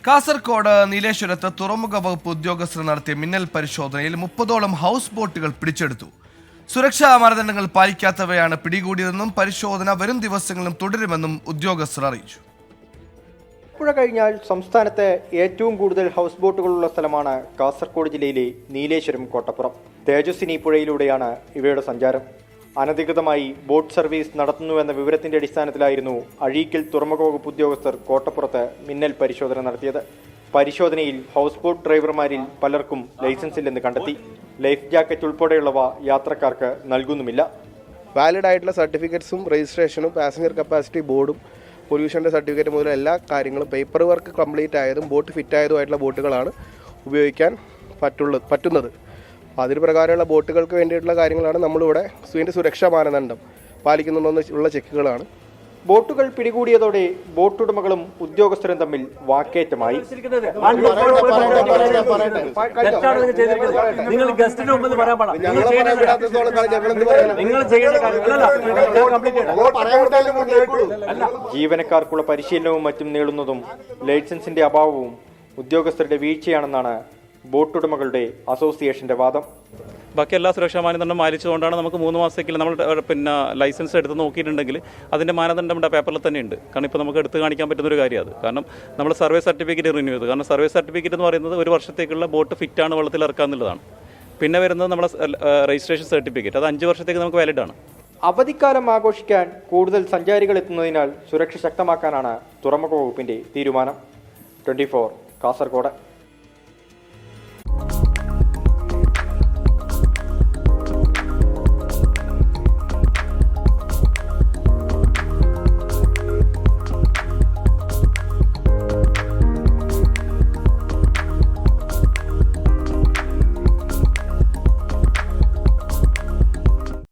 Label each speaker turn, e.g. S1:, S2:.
S1: കാസർഗോഡ് നീലേശ്വരത്ത് തുറമുഖ വകുപ്പ് ഉദ്യോഗസ്ഥർ നടത്തിയ മിന്നൽ പരിശോധനയിൽ 30ഓളം ഹൗസ് ബോട്ടുകൾ പിടിച്ചെടുത്തു. സുരക്ഷാ മാനദണ്ഡങ്ങൾ പാലിക്കാത്തവയാണ് പിടികൂടിയതെന്നും പരിശോധന വരും ദിവസങ്ങളിലും തുടരുമെന്നും ഉദ്യോഗസ്ഥർ അറിയിച്ചു.
S2: പുഴ കഴിഞ്ഞാൽ സംസ്ഥാനത്തെ ഏറ്റവും കൂടുതൽ ഹൗസ് ബോട്ടുകളുള്ള സ്ഥലമാണ് കാസർഗോഡ് ജില്ലയിലെ നീലേശ്വരം കോട്ടപ്പുറം. തേജസ്വിനി പുഴയിലൂടെയാണ് ഇവയുടെ സഞ്ചാരം. അനധികൃതമായി ബോട്ട് സർവീസ് നടത്തുന്നുവെന്ന വിവരത്തിന്റെ അടിസ്ഥാനത്തിലായിരുന്നു അഴീക്കൽ തുറമുഖ വകുപ്പ് ഉദ്യോഗസ്ഥർ കോട്ടപ്പുറത്ത് മിന്നൽ പരിശോധന നടത്തിയത്. പരിശോധനയിൽ ഹൗസ് ബോട്ട് ഡ്രൈവർമാരിൽ പലർക്കും ലൈസൻസ് ഇല്ലെന്ന് കണ്ടെത്തി. ലൈഫ് ജാക്കറ്റ് ഉൾപ്പെടെയുള്ളവ യാത്രക്കാർക്ക് നൽകുന്നുമില്ല.
S3: വാലിഡ് ആയിട്ടുള്ള സർട്ടിഫിക്കറ്റ്സും രജിസ്ട്രേഷനും പാസഞ്ചർ കപ്പാസിറ്റി ബോർഡും പൊല്യൂഷൻ്റെ സർട്ടിഫിക്കറ്റ് മുതൽ എല്ലാ കാര്യങ്ങളും പേപ്പർ വർക്ക് കംപ്ലീറ്റ് ആയതും ബോട്ട് ഫിറ്റ് ആയതുമായിട്ടുള്ള ബോട്ടുകളാണ് ഉപയോഗിക്കാൻ പറ്റുന്നത്. അതിന് പ്രകാരമുള്ള ബോട്ടുകൾക്ക് വേണ്ടിയിട്ടുള്ള കാര്യങ്ങളാണ് നമ്മളിവിടെ സുരക്ഷാ മാനദണ്ഡം പാലിക്കുന്നുണ്ടെന്നുള്ള ചെക്കുകളാണ്.
S2: ബോട്ടുകൾ പിടികൂടിയതോടെ ബോട്ടുടമകളും ഉദ്യോഗസ്ഥരും തമ്മിൽ വാക്കേറ്റമായി. ജീവനക്കാർക്കുള്ള പരിശീലനവും മറ്റും നേടുന്നതും ലൈസൻസിന്റെ അഭാവവും ഉദ്യോഗസ്ഥരുടെ വീഴ്ചയാണെന്നാണ് ബോട്ടുടമകളുടെ അസോസിയേഷന്റെ വാദം.
S4: ബാക്കി എല്ലാ സുരക്ഷാ മാനദണ്ഡം പാലിച്ചുകൊണ്ടാണ് നമുക്ക് 3 മാസത്തേക്ക് നമ്മൾ ലൈസൻസ് എടുത്ത് നോക്കിയിട്ടുണ്ടെങ്കിൽ അതിൻ്റെ മാനദണ്ഡം നമ്മുടെ പേപ്പറിൽ തന്നെ ഉണ്ട്. കാരണം ഇപ്പോൾ നമുക്ക് എടുത്ത് കാണിക്കാൻ പറ്റുന്നൊരു കാര്യമാണ്. കാരണം നമ്മൾ സർവേ സർട്ടിഫിക്കറ്റ് റിന്യൂ ചെയ്തു. കാരണം സർവേ സർട്ടിഫിക്കറ്റ് എന്ന് പറയുന്നത് 1 വർഷത്തേക്കുള്ള ബോട്ട് ഫിറ്റാണ് വെള്ളത്തിൽ ഇറക്കുക എന്നുള്ളതാണ്. പിന്നെ വരുന്നത് നമ്മുടെ രജിസ്ട്രേഷൻ സർട്ടിഫിക്കറ്റ്, അത് 5 വർഷത്തേക്ക് നമുക്ക് വാലിഡ് ആണ്.
S2: അവധിക്കാലം ആഘോഷിക്കാൻ കൂടുതൽ സഞ്ചാരികൾ എത്തുന്നതിനാൽ സുരക്ഷ ശക്തമാക്കാനാണ് തുറമുഖ വകുപ്പിന്റെ തീരുമാനം. 24 കാസർഗോഡ്.